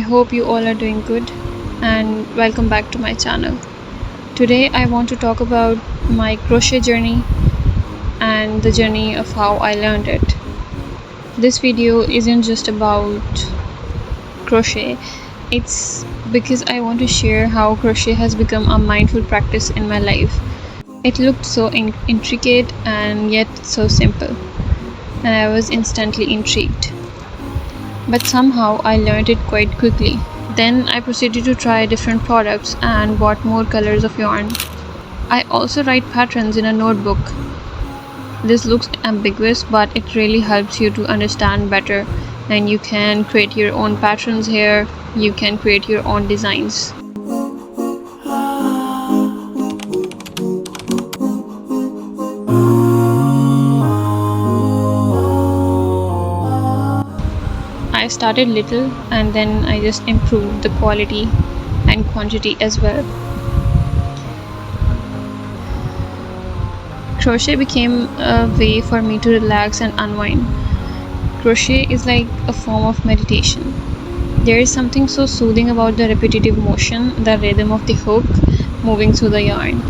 hope you all are doing good and welcome back to my channel. Today I want to talk about my crochet journey and the journey of how I learned it. This video isn't just about crochet, it's because I want to share how crochet has become a mindful practice in my life. It looked so intricate and yet so simple, and I was instantly intrigued. But somehow I learned it quite quickly. Then I proceeded to try different products and bought more colors of yarn. I also write patterns in a notebook. This looks ambiguous, but it really helps you to understand better, and you can create your own patterns here. You can create your own designs. I started little and then I just improved the quality and quantity as well. Crochet became a way for me to relax and unwind. Crochet is like a form of meditation. There is something so soothing about the repetitive motion, the rhythm of the hook moving through the yarn.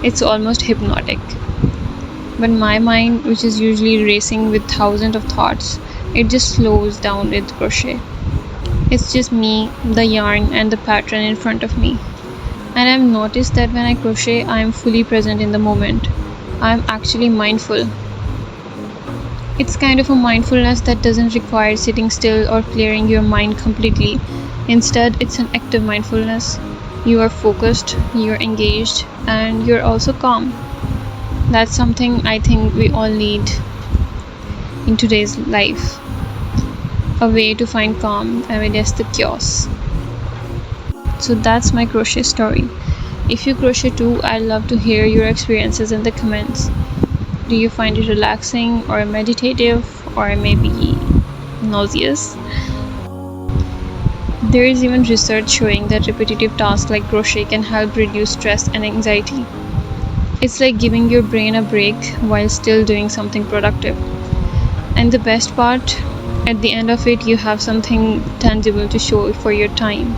It's almost hypnotic. But my mind, which is usually racing with thousands of thoughts, it just slows down with crochet. It's just me, the yarn, and the pattern in front of me. And I've noticed that when I crochet, I am fully present in the moment. I am actually mindful. It's kind of a mindfulness that doesn't require sitting still or clearing your mind completely. Instead, it's an active mindfulness. You are focused, you're engaged, and you're also calm. That's something I think we all need in today's life. A way to find calm amidst the chaos. So that's my crochet story. If you crochet too, I'd love to hear your experiences in the comments. Do you find it relaxing or meditative or maybe nauseous? There is even research showing that repetitive tasks like crochet can help reduce stress and anxiety. It's like giving your brain a break while still doing something productive. And the best part, at the end of it, you have something tangible to show for your time.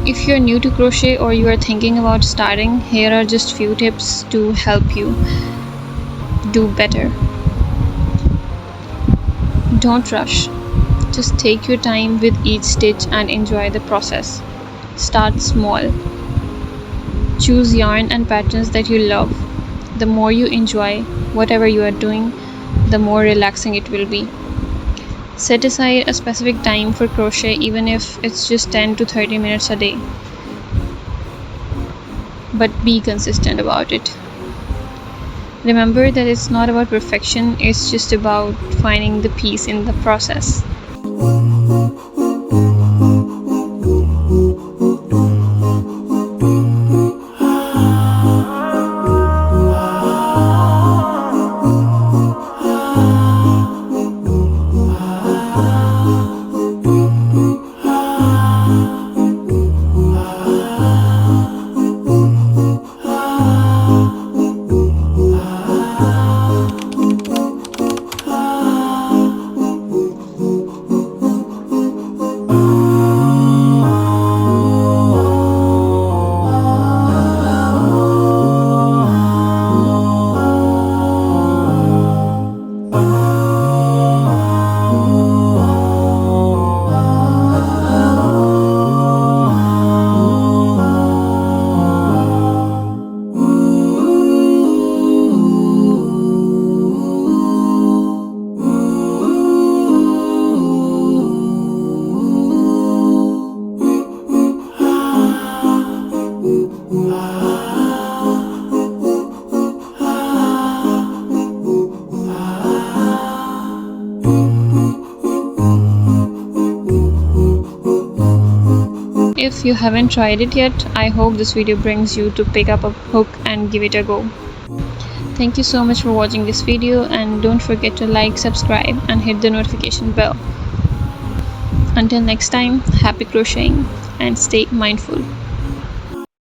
If you're new to crochet or you are thinking about starting, here are just few tips to help you do better. Don't rush. Just take your time with each stitch and enjoy the process. Start small. Choose yarn and patterns that you love. The more you enjoy whatever you are doing, the more relaxing it will be. Set aside a specific time for crochet, even if it's just 10 to 30 minutes a day. But be consistent about it. Remember that it's not about perfection, it's just about finding the peace in the process. you haven't tried it yet, I hope this video brings you to pick up a hook and give it a go. Thank you so much for watching this video, and don't forget to like, subscribe and hit the notification bell. Until next time, happy crocheting and stay mindful.